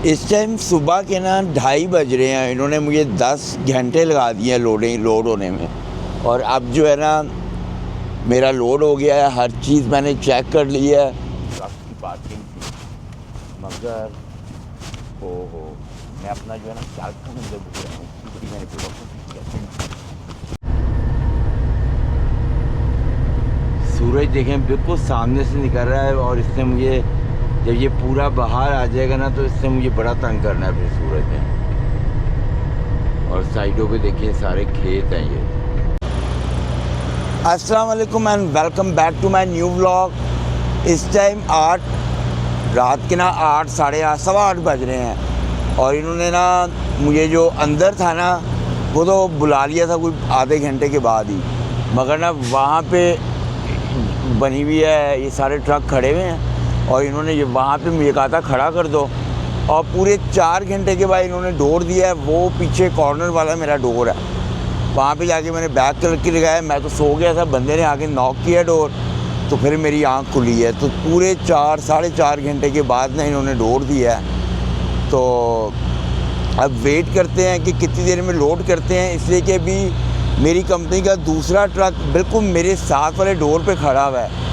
इस टाइम सुबह के ना 2:30 बज रहे हैं। इन्होंने मुझे 10 घंटे लगा दिए हैं लोड होने में। और अब जो है ना मेरा लोड हो गया है, हर चीज़ मैंने चेक कर ली है। ट्रक की पार्किंग थी मगर हो मैं अपना जो है ना चार्ट का मुझे बुक रहा हूँ, बड़ी मैंने सूरज देखें बिल्कुल सामने से निकल रहा है और इससे मुझे जब ये पूरा बाहर आ जाएगा ना तो इससे मुझे बड़ा तंग करना है फिर सूरज में। और साइडों पे देखिए सारे खेत हैं ये। अस्सलाम वालेकुम and welcome back to my new vlog. इस टाइम रात के ना 8 साढ़े 8 सवा 8 बज रहे हैं और इन्होंने ना मुझे जो अंदर था ना वो तो बुला लिया था कोई आधे घंटे के बाद ही, मगर ना वहाँ पे बनी हुई है, ये सारे ट्रक खड़े हुए हैं और इन्होंने ये वहाँ पे मुझे कहा था खड़ा कर दो और पूरे 4 घंटे के बाद इन्होंने डोर दिया है। वो पीछे कॉर्नर वाला मेरा डोर है, वहाँ पे जाके मैंने बैक करके लगाया। मैं तो सो गया था, बंदे ने आके नॉक किया डोर तो फिर मेरी आंख खुली है। तो पूरे 4 साढ़े 4 घंटे के बाद ना इन्होंने डोर दिया है। तो अब वेट करते हैं कि कितनी देर में लोड करते हैं, इसलिए कि अभी मेरी कंपनी का दूसरा ट्रक बिल्कुल मेरे साथ वाले डोर पे खड़ा हुआ है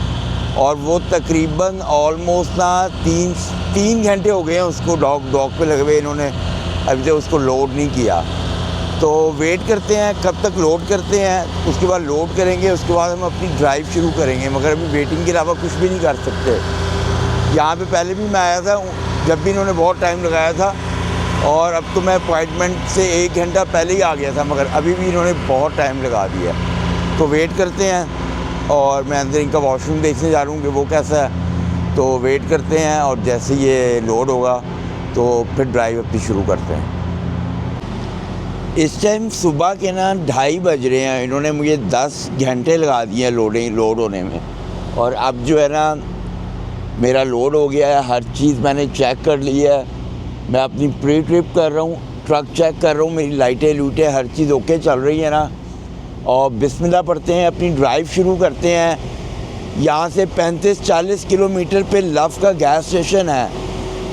और वो तकरीबन ऑलमोस्ट ना 3 घंटे हो गए हैं उसको डॉक पे लगे हुए। इन्होंने अभी तक उसको लोड नहीं किया। तो वेट करते हैं कब तक लोड करते हैं, उसके बाद लोड करेंगे, उसके बाद हम अपनी ड्राइव शुरू करेंगे। मगर अभी वेटिंग के अलावा कुछ भी नहीं कर सकते। यहाँ पे पहले भी मैं आया था जब भी इन्होंने बहुत टाइम लगाया था और अब तो मैं अपॉइंटमेंट से 1 घंटा पहले ही आ गया था, मगर अभी भी इन्होंने बहुत टाइम लगा दिया। तो वेट करते हैं और मैं अंदर इनका वॉशरूम देखने जा रहा हूँ कि वो कैसा है। तो वेट करते हैं और जैसे ये लोड होगा तो फिर ड्राइव अपनी शुरू करते हैं। इस टाइम सुबह के ना 2:30 बज रहे हैं। इन्होंने मुझे 10 घंटे लगा दिए हैं लोड होने में और अब जो है ना मेरा लोड हो गया है, हर चीज़ मैंने चेक कर ली है। मैं अपनी प्री ट्रिप कर रहा हूँ, ट्रक चेक कर रहा हूँ, मेरी लाइटें हर चीज़ ओके चल रही है ना। और बिस्मिल्लाह पढ़ते हैं, अपनी ड्राइव शुरू करते हैं। यहाँ से 35-40 किलोमीटर पे लव का गैस स्टेशन है,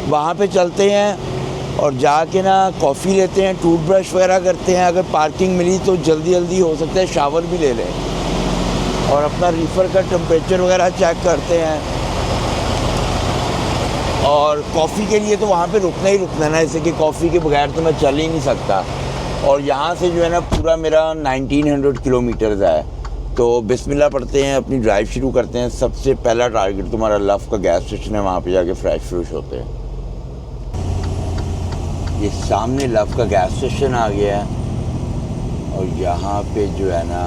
वहाँ पे चलते हैं और जाके ना कॉफ़ी लेते हैं, टूथब्रश वगैरह करते हैं। अगर पार्किंग मिली तो जल्दी हो सकता है शावर भी ले लें और अपना रीफर का टेम्परेचर वगैरह चेक करते हैं। और कॉफ़ी के लिए तो वहाँ पे रुकना ही रुकना है, जैसे कि कॉफ़ी के बगैर तो मैं चल ही नहीं सकता। और यहाँ से जो है ना पूरा मेरा 1900 किलोमीटर्स है। तो बिस्मिल्लाह पढ़ते हैं, अपनी ड्राइव शुरू करते हैं। सबसे पहला टारगेट तुम्हारा लव का गैस स्टेशन है, वहाँ पे जाके फ्रेश होते हैं। ये सामने लव का गैस स्टेशन आ गया है और यहाँ पे जो है ना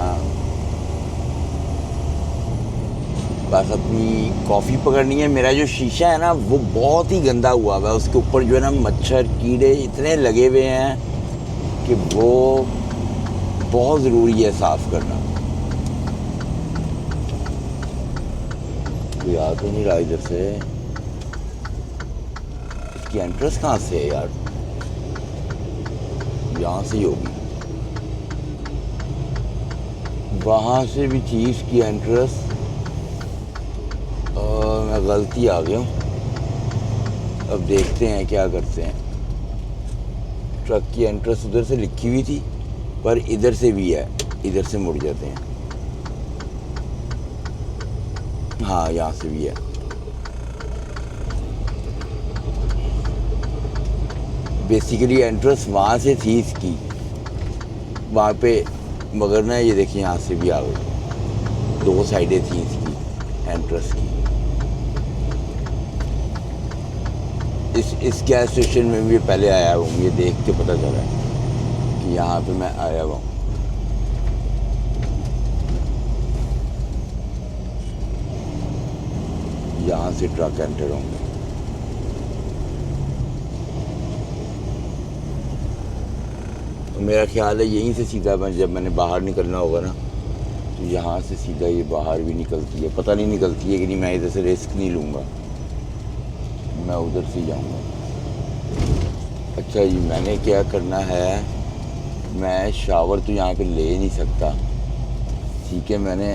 बस अपनी कॉफ़ी पकड़नी है। मेरा जो शीशा है ना वो बहुत ही गंदा हुआ है, उसके ऊपर जो है ना मच्छर कीड़े इतने लगे हुए हैं कि वो बहुत ज़रूरी है साफ़ करना। कोई आ तो नहीं रहा इधर से। इसकी एंट्रेंस कहाँ से है यार? यहाँ से ही होगी, वहाँ से भी थी इसकी एंट्रेंस। मैं गलती आ गया हूँ। अब देखते हैं क्या करते हैं। ट्रक की एंट्रेंस उधर से लिखी हुई थी पर इधर से भी है, इधर से मुड़ जाते हैं। हाँ यहाँ से भी है। बेसिकली एंट्रेंस वहाँ से थी इसकी, वहाँ पे, मगर ना ये देखिए यहाँ से भी आ गई। 2 साइडें थी इसकी एंट्रेंस की। इस गैस स्टेशन में भी पहले आया हूँ, ये देख के पता चला कि यहाँ पे मैं आया हुआ हूँ। यहाँ से ट्रक एंटर होंगे। तो मेरा ख्याल है यहीं से सीधा जब मैंने बाहर निकलना होगा ना तो यहाँ से सीधा ये बाहर भी निकलती है। पता नहीं निकलती है कि नहीं, मैं इधर से रिस्क नहीं लूँगा, मैं उधर से जाऊँगा। अच्छा जी, मैंने क्या करना है, मैं शावर तो यहाँ पे ले नहीं सकता, ठीक है। मैंने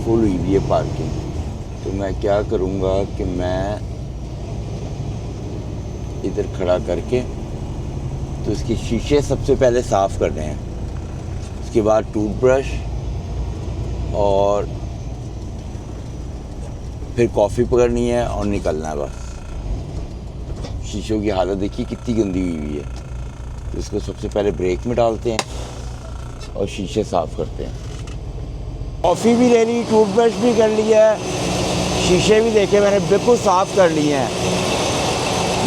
फुल हुई हुई है पार्किंग, तो मैं क्या करूँगा कि मैं इधर खड़ा करके तो इसके शीशे सबसे पहले साफ़ करने हैं। उसके बाद टूथब्रश और फिर कॉफ़ी पकड़नी है और निकलना है बस। शीशों की हालत देखिए कितनी गंदी हुई है। तो इसको सबसे पहले ब्रेक में डालते हैं और शीशे साफ़ करते हैं। कॉफ़ी भी ले ली, टूथब्रश भी कर लिया है, शीशे भी देखे मैंने बिल्कुल साफ़ कर लिए हैं।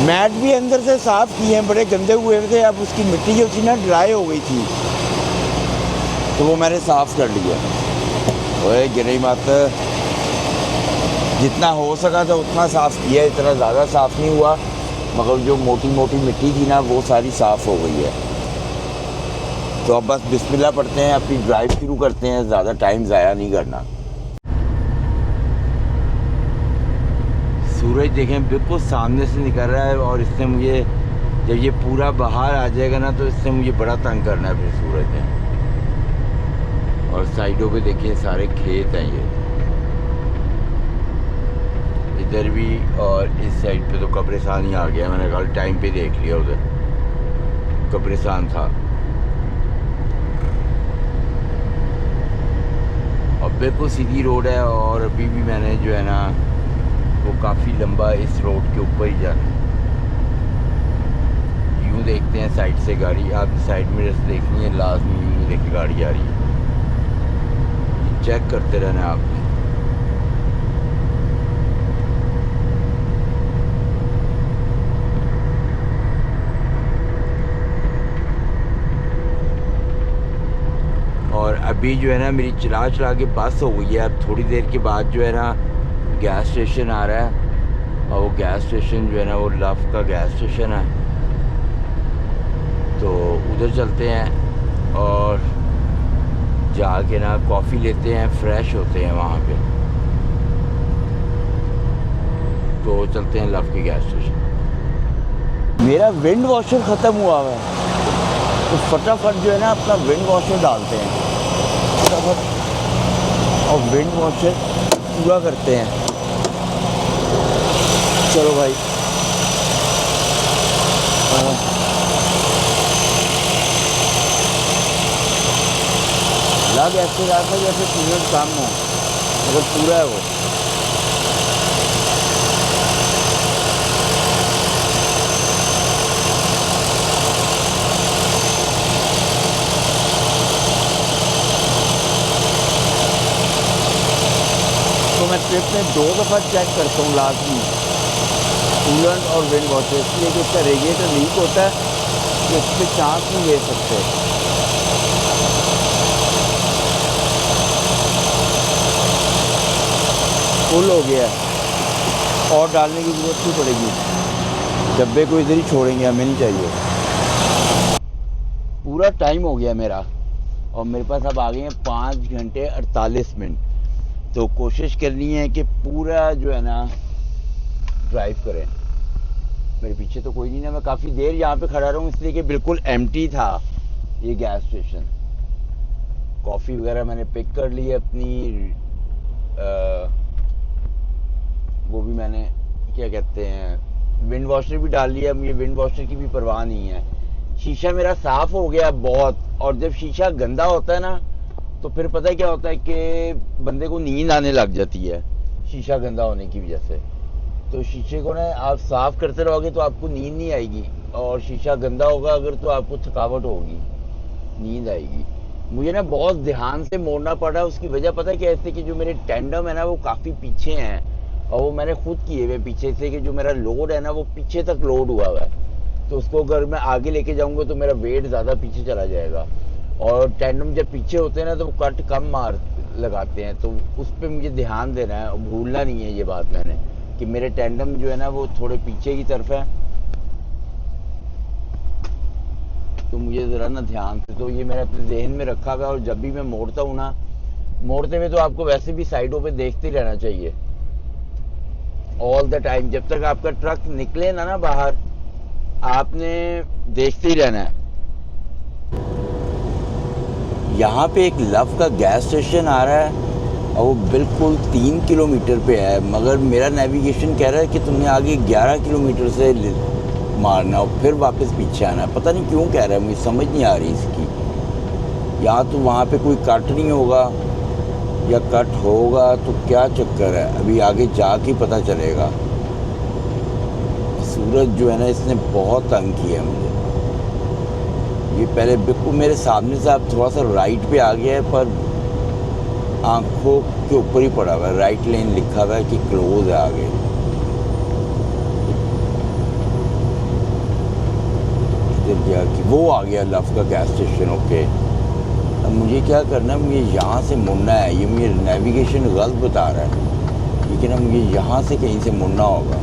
मैट भी अंदर से साफ़ किए हैं, बड़े गंदे हुए थे। अब उसकी मिट्टी जो थी ना ड्राई हो गई थी तो वो मैंने साफ़ कर लिया। ओए गिरई मत, जितना हो सका था उतना साफ़ किया, इतना ज़्यादा साफ़ नहीं हुआ, मगर जो मोटी मोटी मिट्टी थी ना वो सारी साफ़ हो गई है। तो अब बस बिस्मिल्लाह पढ़ते हैं, अपनी ड्राइव शुरू करते हैं, ज़्यादा टाइम ज़ाया नहीं करना। सूरज देखें बिल्कुल सामने से निकल रहा है और इससे मुझे, जब ये पूरा बाहर आ जाएगा ना तो इससे मुझे बड़ा तंग करना है फिर सूरज ने। और साइडों पे देखिए सारे खेत हैं, ये इधर भी और इस साइड पे तो कब्रिस्तान ही आ गया। मैंने कल टाइम पे देख लिया, उधर कब्रिस्तान था। और बिल्कुल सीधी रोड है और अभी भी मैंने जो है ना वो काफ़ी लंबा इस रोड के ऊपर ही जाना है। यूँ देखते हैं साइड से गाड़ी, आप साइड मिरर से देखनी है लाजमी, यूँ देखिए गाड़ी आ रही है, चेक करते रहना आपने। और अभी जो है ना मेरी चला चला के बस हो गई है। अब थोड़ी देर के बाद जो है ना गैस स्टेशन आ रहा है और वो गैस स्टेशन जो है ना वो लफ का गैस स्टेशन है। तो उधर चलते हैं और जाके ना कॉफ़ी लेते हैं, फ्रेश होते हैं वहाँ पे। तो चलते हैं लफ के गैस स्टेशन। मेरा विंड वॉशर ख़त्म हुआ है तो फटाफट जो है ना अपना विंड वॉशर डालते हैं फटाफट और विंड वॉशर पूरा करते हैं। चलो भाई, लग ऐसे रहा था जैसे सीमेंट काम हो, मगर पूरा है वो। तो मैं ट्रिप में 2 दफ़ा चेक करता हूँ लाजमी, कूलेंट और विंड वॉशर, इसलिए कि इसका रेडिएटर लीक होता है तो इस पर चांस नहीं ले सकते। फुल हो गया है और डालने की ज़रूरत नहीं पड़ेगी, डब्बे को इधर ही छोड़ेंगे, हमें नहीं चाहिए। पूरा टाइम हो गया मेरा और मेरे पास अब आ गए हैं 5 घंटे 48 मिनट। तो कोशिश करनी है कि पूरा जो है ना ड्राइव करें। मेरे पीछे तो कोई नहीं ना, मैं काफ़ी देर यहाँ पे खड़ा रहूँ इसलिए कि बिल्कुल एम्प्टी था ये गैस स्टेशन। कॉफ़ी वगैरह मैंने पिक कर ली है अपनी, वो भी मैंने क्या कहते हैं विंड वॉशर भी डाल लिया। मुझे विंड वॉशर की भी परवाह नहीं है। शीशा मेरा साफ़ हो गया बहुत, और जब शीशा गंदा होता है ना तो फिर पता है क्या होता है कि बंदे को नींद आने लग जाती है शीशा गंदा होने की वजह से। तो शीशे को ना आप साफ़ करते रहोगे तो आपको नींद नहीं आएगी, और शीशा गंदा होगा अगर तो आपको थकावट होगी, नींद आएगी। मुझे ना बहुत ध्यान से मोड़ना पड़ा, उसकी वजह पता है क्या, ऐसे कि जो मेरे टेंडम है ना वो काफ़ी पीछे हैं और वो मैंने खुद किए हुए पीछे से, कि जो मेरा लोड है ना वो पीछे तक लोड हुआ हुआ है। तो उसको अगर मैं आगे लेके जाऊंगा तो मेरा वेट ज़्यादा पीछे चला जाएगा, और टेंडम जब पीछे होते हैं ना तो वो कट कम मार लगाते हैं। तो उस पर मुझे ध्यान देना है और भूलना नहीं है ये बात मैंने, कि मेरे टेंडम जो है ना वो थोड़े पीछे की तरफ है, तो मुझे ज़रा ना ध्यान से, तो ये मैंने अपने जहन में रखा हुआ है। और जब भी मैं मोड़ता हूँ ना, मोड़ते हुए तो आपको वैसे भी साइडों पे देखते ही रहना चाहिए ऑल द टाइम। जब तक आपका ट्रक निकले ना बाहर, आपने देखते ही रहना है। यहाँ पे एक लव का गैस स्टेशन आ रहा है और वो बिल्कुल 3 किलोमीटर पे है, मगर मेरा नेविगेशन कह रहा है कि तुमने आगे 11 किलोमीटर से मारना और फिर वापस पीछे आना है। पता नहीं क्यों कह रहा है, मुझे समझ नहीं आ रही इसकी। या तो वहाँ पे कोई कट नहीं होगा या कट होगा तो क्या चक्कर है, अभी आगे जाके पता चलेगा। सूरज जो है ना, इसने बहुत तंग किया है मुझे। ये पहले बिल्कुल मेरे सामने से आप थोड़ा सा राइट पे आ गया है, पर आंखों के ऊपर ही पड़ा हुआ है। राइट लेन लिखा हुआ है कि क्लोज है आगे। इधर गया कि वो आ गया लव का गैस स्टेशन। ओके, अब मुझे क्या करना है, मुझे यहाँ से मुड़ना है। ये मुझे नेविगेशन गलत बता रहा है, लेकिन अब मुझे यहाँ से कहीं से मुड़ना होगा।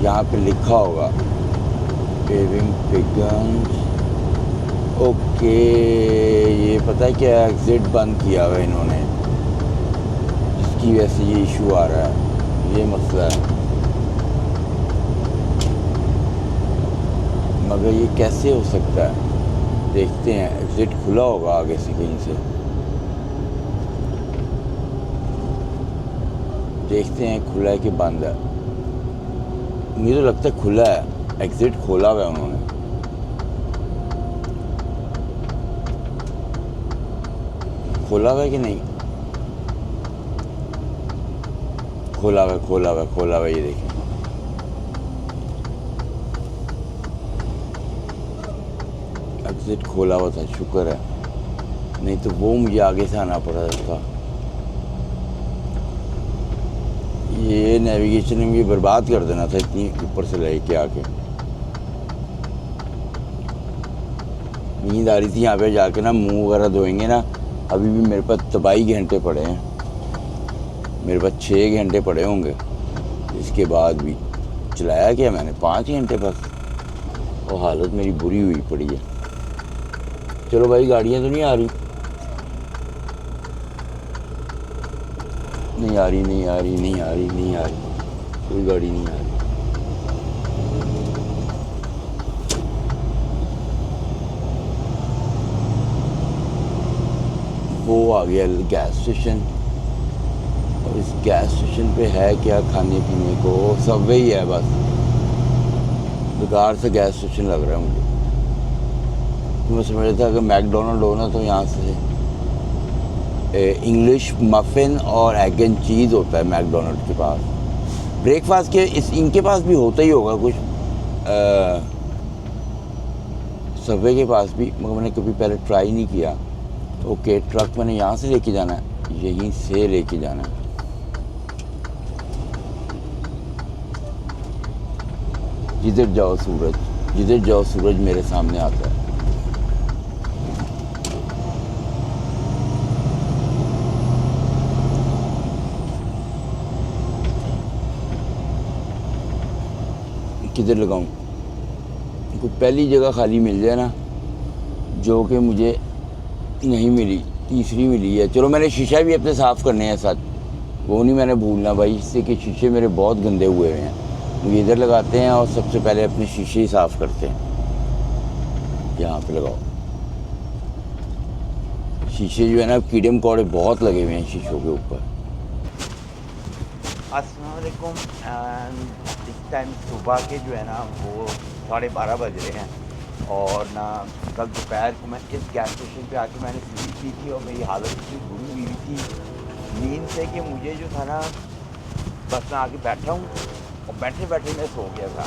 यहाँ पे लिखा होगा पेविंग पिगन्स। ओके, ये पता है क्या, एग्ज़िट बंद किया हुआ है इन्होंने, जिसकी वजह से ये इशू आ रहा है। ये मसला है, मगर ये कैसे हो सकता है, देखते हैं। एग्ज़िट खुला होगा आगे से कहीं से, देखते हैं खुला है कि बंद है। मुझे तो लगता है खुला है, एग्ज़िट खोला हुआ है उन्होंने। खोला हुआ है कि नहीं, खोला हुआ है, खोला हुआ है, खोला हुआ है। ये देखिए, एग्ज़िट खोला हुआ था, शुक्र है, नहीं तो वो मुझे आगे से आना पड़ रहा था। ये नेविगेशन ने मुझे बर्बाद कर देना था इतनी ऊपर से लेके आके। नींद आ रही थी, यहाँ पे जाके ना मुंह वगैरह धोएंगे ना। अभी भी मेरे पास 22 घंटे पड़े हैं, मेरे पास 6 घंटे पड़े होंगे। इसके बाद भी चलाया क्या मैंने, 5 घंटे बस, और हालत मेरी बुरी हुई पड़ी है। चलो भाई, गाड़ियाँ तो नहीं आ रही, नहीं आ रही, नहीं आ रही, नहीं आ रही, नहीं आ रही, कोई गाड़ी नहीं आ रही। वो आ गया गैस स्टेशन, और इस गैस स्टेशन पे है क्या खाने पीने को, सबवे ही है बस। बेकार से गैस स्टेशन लग रहा है मुझे। तो मैं समझ रहा था अगर मैकडोनल्ड हो ना, तो यहाँ से इंग्लिश मफ़िन और एग एंड चीज़ होता है मैकडोनल्ड के पास। ब्रेकफास्ट के इनके पास भी होता ही होगा कुछ, सबवे के पास भी, मगर मैंने कभी पहले ट्राई नहीं किया। ओके, ट्रक मैंने यहाँ से लेके जाना है, यहीं से लेके जाना है। जिधर जाओ सूरज, जिधर जाओ सूरज मेरे सामने आता है। किधर लगाऊं, कोई पहली जगह खाली मिल जाए ना, जो कि मुझे नहीं मिली, तीसरी मिली है। चलो, मैंने शीशा भी अपने साफ़ करने हैं साथ, वो नहीं मैंने भूलना भाई, इससे कि शीशे मेरे बहुत गंदे हुए हैं। मुझे इधर लगाते हैं और सबसे पहले अपने शीशे ही साफ़ करते हैं। यहाँ पे लगाओ शीशे, जो है ना, कीड़े मकोड़े बहुत लगे हुए हैं शीशों के ऊपर। अस्सलाम वालेकुम। एंड इस टाइम सुबह के जो है ना वो 12:30 बज रहे हैं, और ना कल दोपहर को मैं इस गैस स्टेशन पे आके मैंने स्लीप की थी, और मेरी हालत इतनी बुरी हुई थी नींद से कि मुझे जो था ना, बस मैं आके बैठा हूँ और बैठे बैठे मैं सो गया था।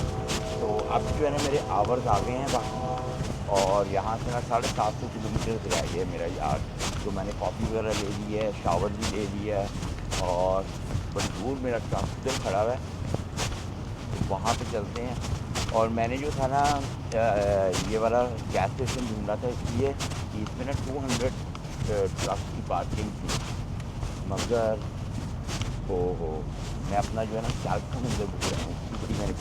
तो अब जो है ना मेरे आवर्स आ गए हैं बाकी, और यहाँ से ना 750 किलोमीटर रह गया मेरा यार। तो मैंने कॉफ़ी वगैरह ले ली है, शावर भी ले लिया है, और बड़ी दूर मेरा ट्रांसपोर्टर खड़ा हुआ है, तो वहाँ पे चलते हैं। और मैंने जो था ना ये वाला गैस स्टेशन ढूंढा था, इसलिए कि इसमें ना 200 ट्रक की पार्किंग थी, मगर हो मैं अपना जो है ना कैलफोन अंदर भूल रहा हूँ, क्योंकि मैंने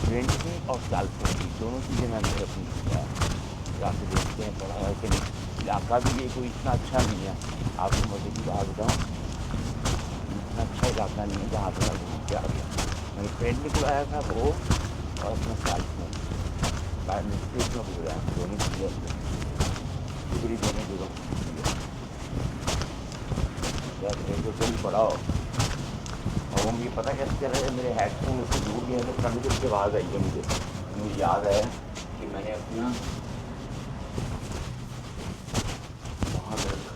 प्रिंटिंग और कैलफोन की दोनों चीज़ें मैंने अपनी किया है। जाके देखते हैं पड़ा है कि नहीं। इलाका भी ये कोई इतना अच्छा नहीं है, आपको मजे की बात बताऊँ, इतना अच्छा इलाका नहीं है जहाँ पर मैं घूम के आ गया। मैंने फ्रेंड भी बुलाया था वो, और अपना कैलफोन बाय मिस्टेक में भूल रहा है, दोनों चीज़ें डिग्री दोनों जगह जल्दी पड़ा हो। और वो मुझे पता कैसे चल रहा है, मेरे हेडफोन उससे दूर गया तो कभी कभी आवाज़ आई है मुझे याद है कि मैंने अपना वहाँ पर रखा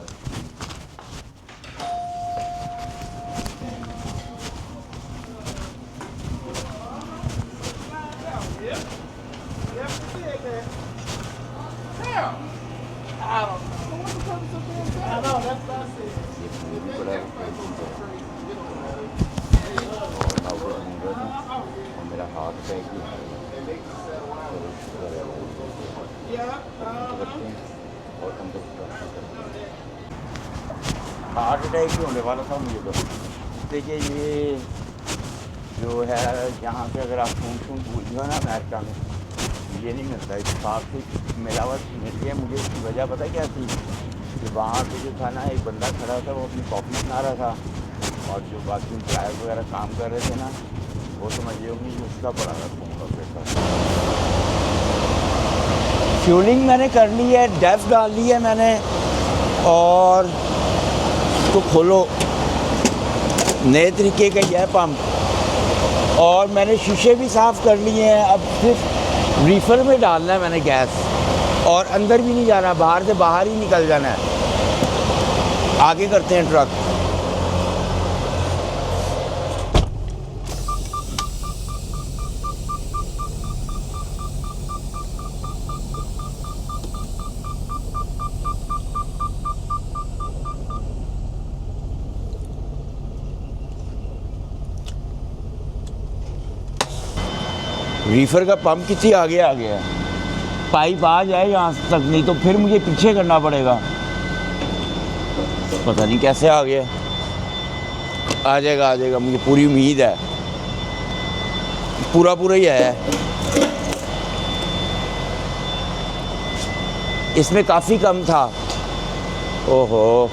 ये भी बड़ा और मेरा हाथ पैक भी और हार्ट अटैक भी होने वाला था मुझे तो। देखिए ये जो है यहाँ पे अगर आप खून खून भूल गए ना अमेरिका में ये नहीं मिलता, इस साफ से मिलावट मिलती है। मुझे इसकी वजह पता क्या थी कि वहाँ पे जो था ना एक बंदा खड़ा था, वो अपनी कॉफ़ी बना रहा था और जो बाकी एम्प्लॉयर वगैरह काम कर रहे थे ना वो समझिए होंगे कि उसका पड़ा था खून का प्रेशर। फ्यूलिंग मैंने कर ली है, डेफ डाल ली है मैंने और इसको खोलो, नए तरीके का यह पंप। और मैंने शीशे भी साफ़ कर लिए हैं। अब सिर्फ रीफर में डालना है मैंने गैस, और अंदर भी नहीं जाना, बाहर से बाहर ही निकल जाना है। आगे करते हैं ट्रक। रीफर का पंप कितनी आगे आ गया है, पाइप आ जाए यहाँ तक, नहीं तो फिर मुझे पीछे करना पड़ेगा। पता नहीं कैसे आ गया, आ जाएगा मुझे पूरी उम्मीद है, पूरा ही है। इसमें काफ़ी कम था। ओहो,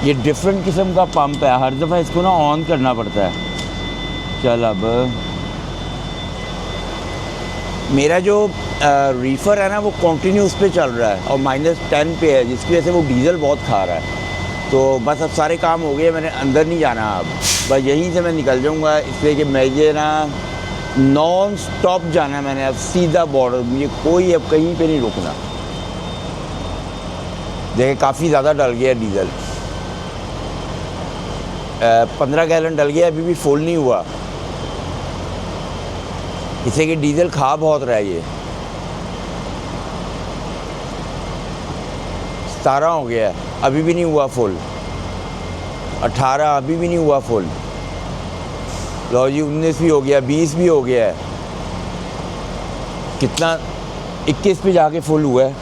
ये डिफरेंट किस्म का पंप है, हर दफ़ा इसको ना ऑन करना पड़ता है। चल अब मेरा जो रीफ़र है ना वो कंटिन्यूस पे चल रहा है और -10 पे है, जिसकी वजह से वो डीज़ल बहुत खा रहा है। तो बस अब सारे काम हो गए, मैंने अंदर नहीं जाना अब, बस यहीं से मैं निकल जाऊंगा, इसलिए कि मुझे ना नॉन स्टॉप जाना है। मैंने अब सीधा बॉर्डर, मुझे कोई अब कहीं पे नहीं रुकना। देखिए काफ़ी ज़्यादा डल गया डीज़ल, 15 गैलन डल गया, अभी भी फुल नहीं हुआ, इससे कि डीज़ल खा बहुत रहा है। ये 17 हो गया है, अभी भी नहीं हुआ फुल। 18 अभी भी नहीं हुआ फुल। लो जी 19 भी हो गया, 20 भी हो गया है। कितना 21 पे जाके फुल हुआ है,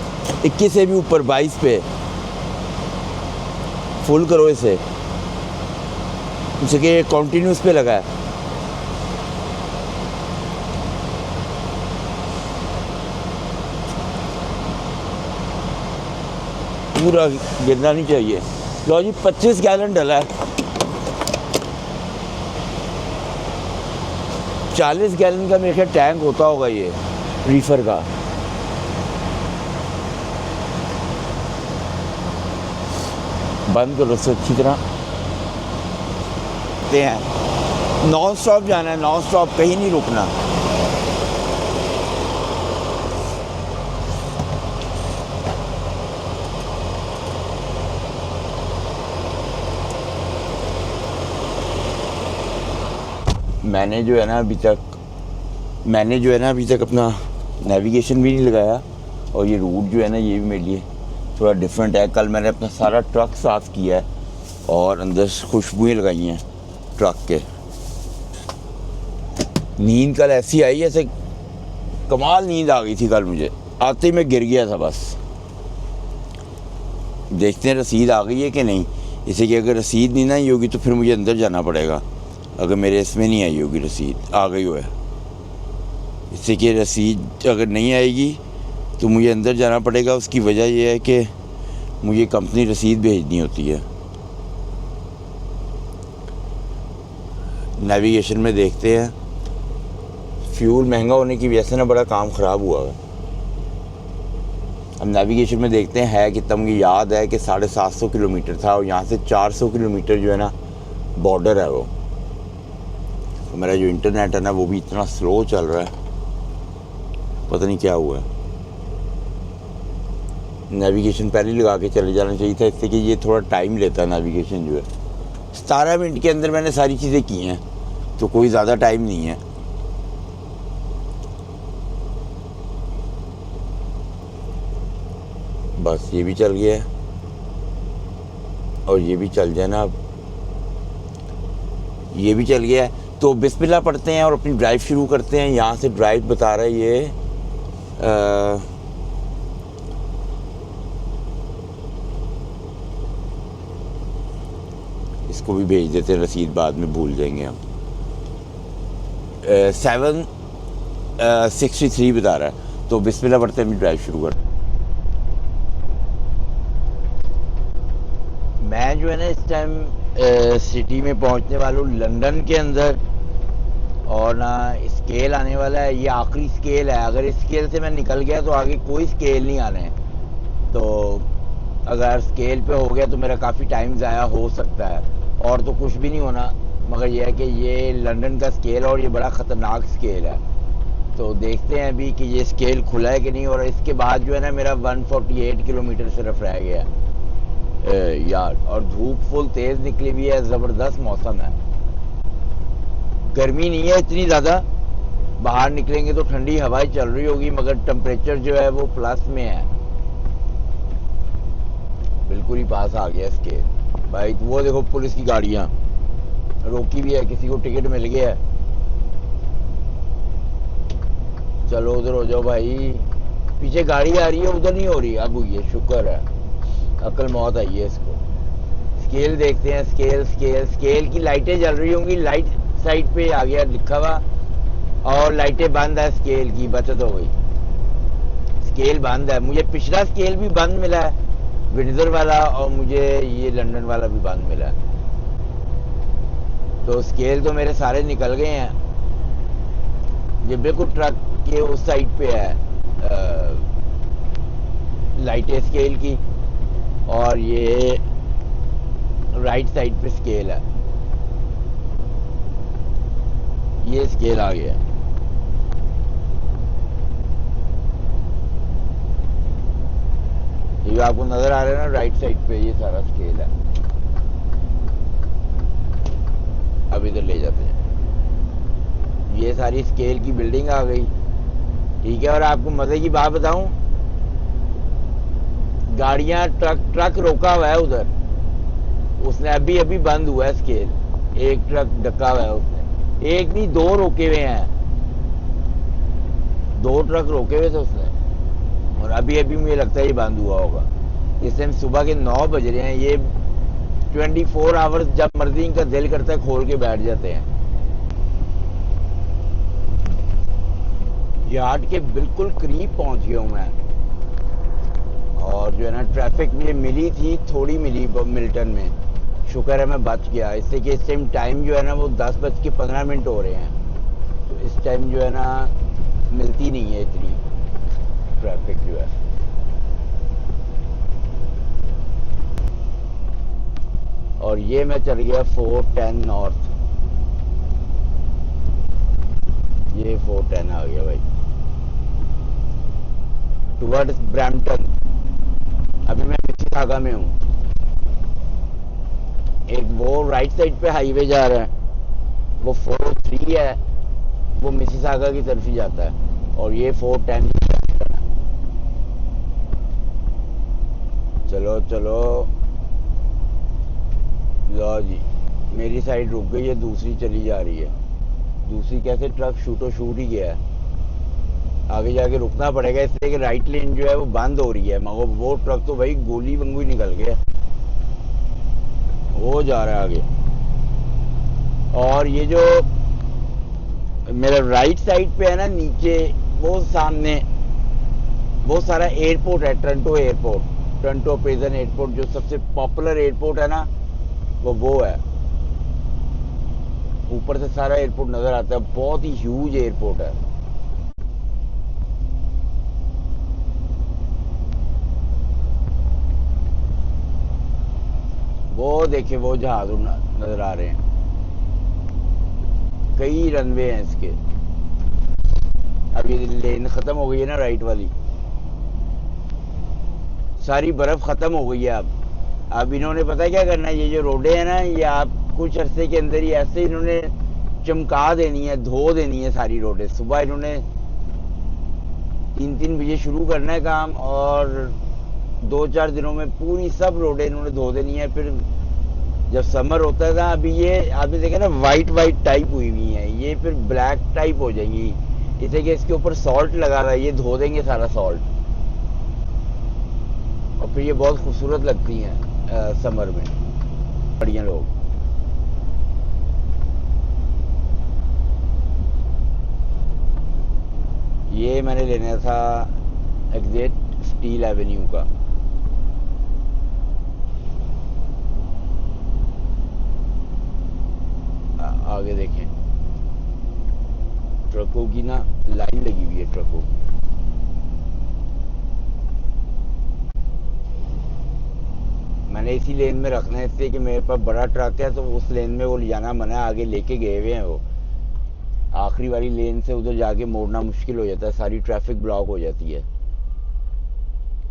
21 से भी ऊपर 22 पे। फुल करो इसे, कि कॉन्टीन्यूस पे लगा है। पूरा गिरना नहीं चाहिए। लो जी 25 गैलन डला है, 40 गैलन का मेरे ख्याल टैंक होता होगा ये रीफर का। बंद करो से अच्छी तरह हैं। नॉन स्टॉप जाना है, नॉन स्टॉप, कहीं नहीं रुकना। मैंने जो है ना अभी तक अपना नेविगेशन भी नहीं लगाया, और ये रूट जो है ना ये भी मेरे लिए थोड़ा डिफरेंट है। कल मैंने अपना सारा ट्रक साफ़ किया है और अंदर खुशबुएँ लगाई हैं ट्रक के। नींद कल ऐसी आई जैसे कमाल नींद आ गई थी कल मुझे, आते ही मैं गिर गया था बस। देखते हैं रसीद आ गई है कि नहीं, इसे कि अगर रसीद नहीं ना आई होगी तो फिर मुझे अंदर जाना पड़ेगा। अगर मेरे इसमें नहीं आई होगी रसीद, आ गई हो है, इससे कि रसीद अगर नहीं आएगी तो मुझे अंदर जाना पड़ेगा। उसकी वजह यह है कि मुझे कंपनी रसीद भेजनी होती है। नेविगेशन में देखते हैं, फ्यूल महंगा होने की वजह से ना बड़ा काम ख़राब हुआ है। अब नेविगेशन में देखते हैं है कितना। मुझे याद है कि 750 किलोमीटर था और यहाँ से 400 किलोमीटर जो है ना बॉर्डर है वो। तो मेरा जो इंटरनेट है ना वो भी इतना स्लो चल रहा है, पता नहीं क्या हुआ है। नेविगेशन पहले ही लगा के चले जाना चाहिए था, इससे कि ये थोड़ा टाइम लेता है नेविगेशन जो है। 17 मिनट के अंदर मैंने सारी चीज़ें की हैं, तो कोई ज़्यादा टाइम नहीं है। बस ये भी चल गया है और ये भी चल जाए ना, अब ये भी चल गया है। तो बिस्मिल्लाह पढ़ते हैं और अपनी ड्राइव शुरू करते हैं। यहाँ से ड्राइव बता रहा है ये इसको भी भेज देते हैं, रसीद बाद में भूल जाएंगे हम। 763 बता रहा है। तो बिस्मिल्लाह पढ़ते हैं, अपनी ड्राइव शुरू करते हैं। मैं जो है ना इस टाइम सिटी में पहुंचने वाला हूँ, लंदन के अंदर। और ना स्केल आने वाला है, ये आखिरी स्केल है। अगर इस स्केल से मैं निकल गया तो आगे कोई स्केल नहीं आने हैं। तो अगर स्केल पे हो गया तो मेरा काफ़ी टाइम ज़ाया हो सकता है, और तो कुछ भी नहीं होना। मगर यह है कि ये लंदन का स्केल है और ये बड़ा ख़तरनाक स्केल है। तो देखते हैं अभी कि ये स्केल खुला है कि नहीं। और इसके बाद जो है ना मेरा 148 किलोमीटर सिर्फ रह गया यार। और धूप फुल तेज़ निकली हुई है, ज़बरदस्त मौसम है। गर्मी नहीं है इतनी ज़्यादा, बाहर निकलेंगे तो ठंडी हवाएं चल रही होगी, मगर टेम्परेचर जो है वो प्लस में है। बिल्कुल ही पास आ गया स्केल भाई। तो वो देखो पुलिस की गाड़ियां रोकी भी है, किसी को टिकट मिल गया है। चलो उधर हो जाओ भाई, पीछे गाड़ी आ रही है, उधर नहीं हो रही, अब हुई है, शुक्र है, अकल मौत आई है इसको। स्केल देखते हैं, स्केल स्केल स्केल की लाइटें जल रही होंगी, लाइट साइड पे आ गया लिखा हुआ, और लाइटें बंद है, स्केल की बचत हो गई। स्केल बंद है। मुझे पिछला स्केल भी बंद मिला है, विंडसर वाला, और मुझे ये लंदन वाला भी बंद मिला है। तो स्केल तो मेरे सारे निकल गए हैं। ये बिल्कुल ट्रक के उस साइड पे है लाइटें स्केल की, और ये राइट साइड पे स्केल है। ये स्केल आ गया। ये आपको नजर आ रहा है ना, राइट साइड पे ये सारा स्केल है। अब इधर ले जाते हैं। ये सारी स्केल की बिल्डिंग आ गई, ठीक है। और आपको मजे की बात बताऊं, गाड़ियां ट्रक रोका हुआ है उधर, उसने अभी अभी बंद हुआ है स्केल। एक ट्रक डका हुआ है उसने, एक नहीं 2 रोके हुए हैं, 2 ट्रक रोके हुए थे उसने, और अभी अभी मुझे लगता है ये बंद हुआ होगा। इस टाइम सुबह के 9 बज रहे हैं। ये 24 आवर्स जब मर्जी इनका दिल करता है खोल के बैठ जाते हैं। यार्ड के बिल्कुल करीब पहुंच गया हूं मैं। और जो है ना ट्रैफिक मुझे मिली थी, थोड़ी मिली मिल्टन में, शुक्र है मैं बच गया। इससे कि इस टाइम जो है ना वो 10:15 हो रहे हैं। तो इस टाइम जो है ना मिलती नहीं है इतनी ट्रैफिक जो है। और ये मैं चल गया 410 नॉर्थ। ये 410 आ गया भाई, टुवर्ड्स ब्रैम्पटन। अभी मैं मिसिसागा में हूँ। एक वो राइट साइड पे हाईवे जा रहा है, वो 403 है, वो मिसिसागा की तरफ ही जाता है। और ये 410। चलो चलो, लो जी, मेरी साइड रुक गई है, दूसरी चली जा रही है। दूसरी कैसे, ट्रक शूटो शूट ही गया है, आगे जाके रुकना पड़ेगा, इसलिए कि राइट लेन जो है वो बंद हो रही है। मगर वो ट्रक तो भाई गोली वंगू ही निकल गया, वो जा रहा है आगे। और ये जो मेरा राइट साइड पे है ना नीचे, वो सामने वो सारा एयरपोर्ट है, Toronto airport, Toronto present airport, जो सबसे पॉपुलर एयरपोर्ट है ना, वो है। ऊपर से सारा एयरपोर्ट नजर आता है, बहुत ही ह्यूज एयरपोर्ट है। वो देखिए वो जहाज नजर आ रहे हैं, कई रनवे हैं इसके। अब ये लेन खत्म हो गई है ना राइट वाली, सारी बर्फ खत्म हो गई है। अब इन्होंने पता है क्या करना है, ये जो रोडें हैं ना, ये आप कुछ अरसे के अंदर ही ऐसे इन्होंने चमका देनी है, धो देनी है सारी रोडें। सुबह इन्होंने 3-3 बजे शुरू करना है काम, और 2-4 दिनों में पूरी सब रोडें इन्होंने धो देनी है। फिर जब समर होता है ना, अभी ये आपने देखा ना वाइट वाइट टाइप हुई हुई है, ये फिर ब्लैक टाइप हो जाएंगी। इसे कि इसके ऊपर सॉल्ट लगा रहा है, ये धो देंगे सारा सॉल्ट, और फिर ये बहुत खूबसूरत लगती हैं समर में बढ़िया लोग। ये मैंने लेना था एग्जैक्ट स्टील एवेन्यू का। आगे देखें, ट्रकों की ना लाइन लगी हुई है, ट्रकों की। मैंने इसी लेन में रखना है, इसलिए कि मेरे पास बड़ा ट्रक है, तो उस लेन में वो ले जाना मना है, आगे लेके गए हुए हैं वो। आखिरी वाली लेन से उधर जाके मोड़ना मुश्किल हो जाता है, सारी ट्रैफिक ब्लॉक हो जाती है।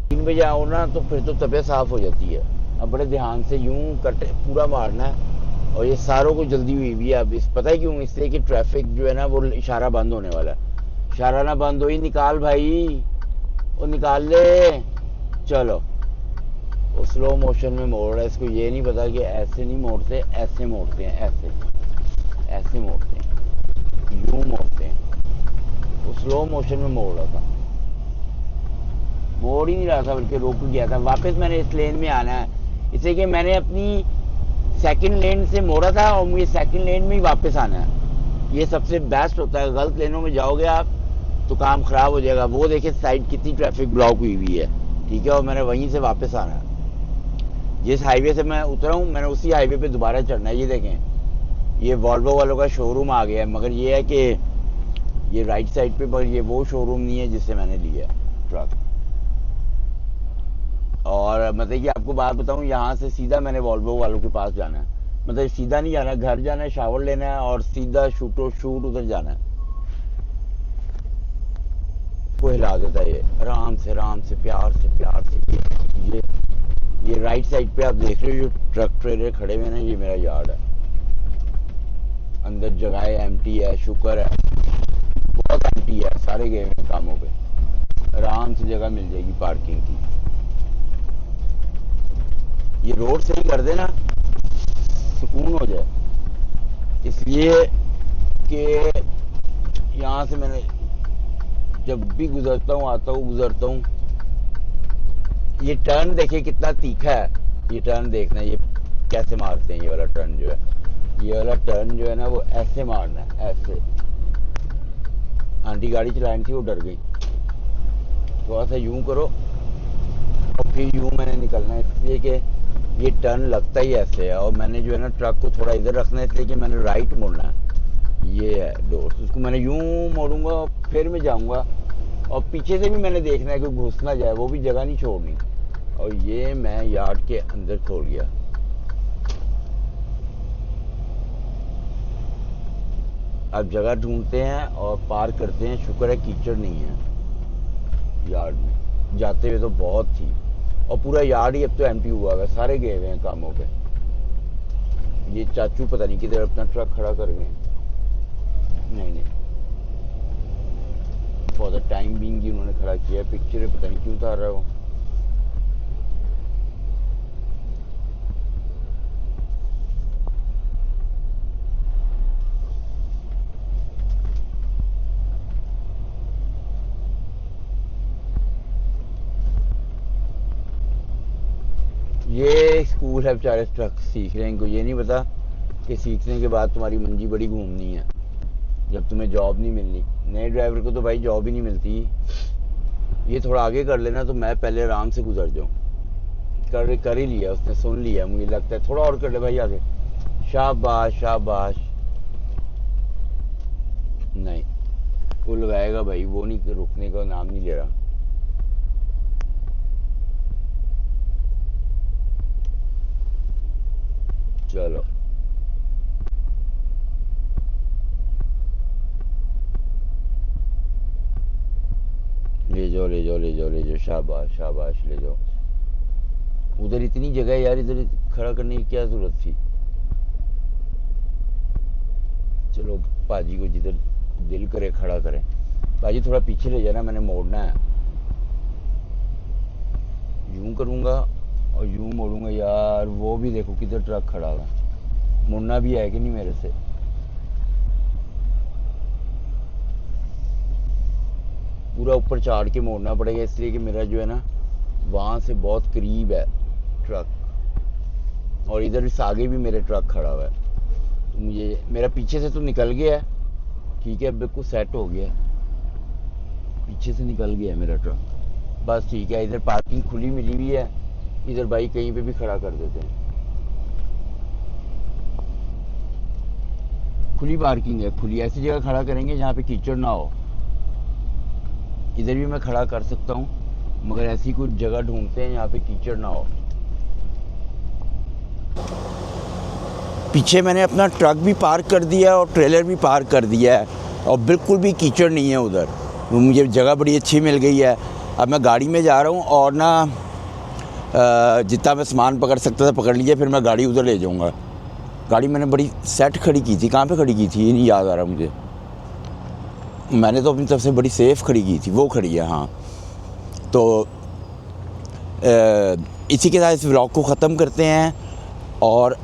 3 बजे आओ ना तो फिर तो तबीयत साफ हो जाती है। अब बड़े ध्यान से यूं कटे पूरा मारना है, और ये सारों को जल्दी हुई भी है। अब इस पता है क्यों, इसलिए कि ट्रैफिक जो है ना वो इशारा बंद होने वाला है। इशारा ना बंद हो ही, निकाल भाई, वो निकाल ले, चलो। वो स्लो मोशन में मोड़ रहा है, इसको ये नहीं पता कि ऐसे नहीं मोड़ते, ऐसे मोड़ते हैं, ऐसे मोड़ते हैं, यूं मोड़ते हैं। वो स्लो मोशन में मोड़ रहा था, मोड़ ही नहीं रहा था, बल्कि रुक गया था। वापस मैंने इस लेन में आना है, इसे कि मैंने अपनी सेकंड लेन से मोड़ा था, और मुझे सेकंड लेन में ही वापस आना है। ये सबसे बेस्ट होता है। गलत लेनों में जाओगे आप तो काम खराब हो जाएगा। वो देखिए साइड कितनी ट्रैफिक ब्लॉक हुई हुई है, ठीक है, और मैंने वहीं से वापस आना है। जिस हाईवे से मैं उतरा हूँ, मैंने उसी हाईवे पे दोबारा चढ़ना है। ये देखें, ये वॉल्वो वालों का शोरूम आ गया है, मगर ये है कि ये राइट साइड पे, पर ये वो शोरूम नहीं है जिससे मैंने लिया ट्रक। और मतलब कि आपको बात बताऊं, यहाँ से सीधा मैंने वॉल्वो वालों के पास जाना है। मतलब सीधा नहीं जाना, घर जाना है, शावर लेना है, और सीधा शूट उधर जाना है। को हिला देता है ये, आराम से प्यार से ये राइट साइड पे आप देख रहे हो जो ट्रक ट्रेलर खड़े हुए ना, ये मेरा यार्ड है। अंदर जगह एम्प्टी है, शुक्र है, बहुत एम्प्टी है, सारे गए हुए कामों पे। आराम से जगह मिल जाएगी पार्किंग की। ये रोड सही कर देना, सुकून हो जाए। इसलिए कि यहाँ से मैंने जब भी गुजरता हूँ, ये टर्न देखिए कितना तीखा है। ये टर्न देखना, ये कैसे मारते हैं। ये वाला टर्न जो है, ये वाला टर्न जो है ना, वो ऐसे मारना है, ऐसे। आंटी गाड़ी चलानी थी, वो डर गई। थोड़ा सा यूं करो और फिर यूं मैंने निकलना है, इसलिए कि ये टर्न लगता ही ऐसे है। और मैंने जो है ना ट्रक को थोड़ा इधर रखना है, इसलिए कि मैंने राइट मुड़ना है। ये है डोर, उसको मैंने यूं मोड़ूंगा, फिर मैं जाऊंगा, और पीछे से भी मैंने देखना है कि घुस ना जाए, वो भी जगह नहीं छोड़नी। और ये मैं यार्ड के अंदर छोड़ गया। अब जगह ढूंढते हैं और पार करते हैं। शुक्र है कीचड़ नहीं है यार्ड में, जाते हुए तो बहुत थी। और पूरा यार्ड ही अब तो एम्प्टी हुआ है, सारे गए हुए हैं कामों पे। ये चाचू पता नहीं किधर अपना ट्रक खड़ा कर गए। नहीं, फॉर द टाइम बीइंग ही उन्होंने खड़ा किया है। पिक्चर पता नहीं क्यों उतार रहा हो। ये स्कूल है, बेचारे ट्रक सीख रहे हैं। इनको ये नहीं पता कि सीखने के बाद तुम्हारी मंजी बड़ी घूमनी है, जब तुम्हें जॉब नहीं मिलनी। नए ड्राइवर को तो भाई जॉब ही नहीं मिलती। ये थोड़ा आगे कर लेना तो मैं पहले आराम से गुजर जाऊँ। कर ही लिया उसने, सुन लिया मुझे लगता है। थोड़ा और कर ले भाई आगे, शाबाश। नहीं, वो लगाएगा भाई, वो नहीं, रुकने का नाम नहीं ले रहा। चलो ले जाओ ले जाओ ले जाओ ले जाओ, शाबाश शाबाश, ले जाओ। उधर इतनी जगह है यार, इधर खड़ा करने की क्या जरूरत थी। चलो पाजी को जिधर दिल करे खड़ा करें। पाजी थोड़ा पीछे ले जाना, मैंने मोड़ना है। यूं करूंगा और यूं मोड़ूंगा यार, वो भी देखो किधर ट्रक खड़ा हुआ है। मुड़ना भी है कि नहीं मेरे से। पूरा ऊपर चाड़ के मोड़ना पड़ेगा, इसलिए कि मेरा जो है ना वहाँ से बहुत करीब है ट्रक, और इधर इस आगे भी मेरे ट्रक खड़ा हुआ है। तो मुझे मेरा पीछे से तो निकल गया है, ठीक है, अब बिल्कुल सेट हो गया है। पीछे से निकल गया है मेरा ट्रक, बस ठीक है। इधर पार्किंग खुली मिली हुई है, इधर बाइक कहीं पे भी खड़ा कर देते हैं। खुली पार्किंग है, खुली ऐसी जगह खड़ा करेंगे जहाँ पे कीचड़ ना हो। इधर भी मैं खड़ा कर सकता हूँ, मगर ऐसी कुछ जगह ढूंढते हैं यहाँ पे कीचड़ ना हो। पीछे मैंने अपना ट्रक भी पार्क कर दिया है और ट्रेलर भी पार्क कर दिया है, और बिल्कुल भी कीचड़ नहीं है उधर। मुझे जगह बड़ी अच्छी मिल गई है। अब मैं गाड़ी में जा रहा हूँ, और ना जितना मैं सामान पकड़ सकता था पकड़ लीजिए, फिर मैं गाड़ी उधर ले जाऊँगा। गाड़ी मैंने बड़ी सेट खड़ी की थी, कहाँ पे खड़ी की थी ये नहीं याद आ रहा मुझे। मैंने तो अपनी तरफ से बड़ी सेफ़ खड़ी की थी, वो खड़ी है हाँ। तो इसी के साथ इस व्लॉग को ख़त्म करते हैं, और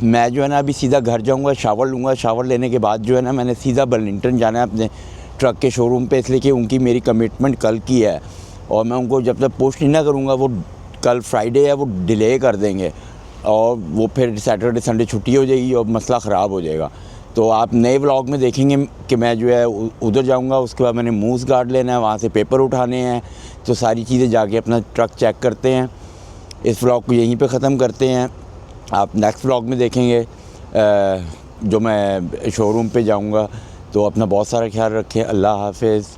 मैं जो है ना अभी सीधा घर जाऊंगा, शावर लूँगा। शावर लेने के बाद जो है ना मैंने सीधा बर्लिंगटन जाना है अपने ट्रक के शोरूम पे, इसलिए कि उनकी मेरी कमिटमेंट कल की है, और मैं उनको जब तक पोस्ट नहीं ना करूँगा, वो कल फ्राइडे है, वो डिले कर देंगे, और वो फिर सैटरडे संडे छुट्टी हो जाएगी और मसला ख़राब हो जाएगा। तो आप नए व्लॉग में देखेंगे कि मैं जो है उधर जाऊंगा, उसके बाद मैंने मूस गार्ड लेना है, वहाँ से पेपर उठाने हैं, तो सारी चीज़ें जाके अपना ट्रक चेक करते हैं। इस व्लॉग को यहीं पे ख़त्म करते हैं। आप नेक्स्ट व्लॉग में देखेंगे जो मैं शोरूम पे जाऊंगा। तो अपना बहुत सारा ख्याल रखें। अल्लाह हाफिज़।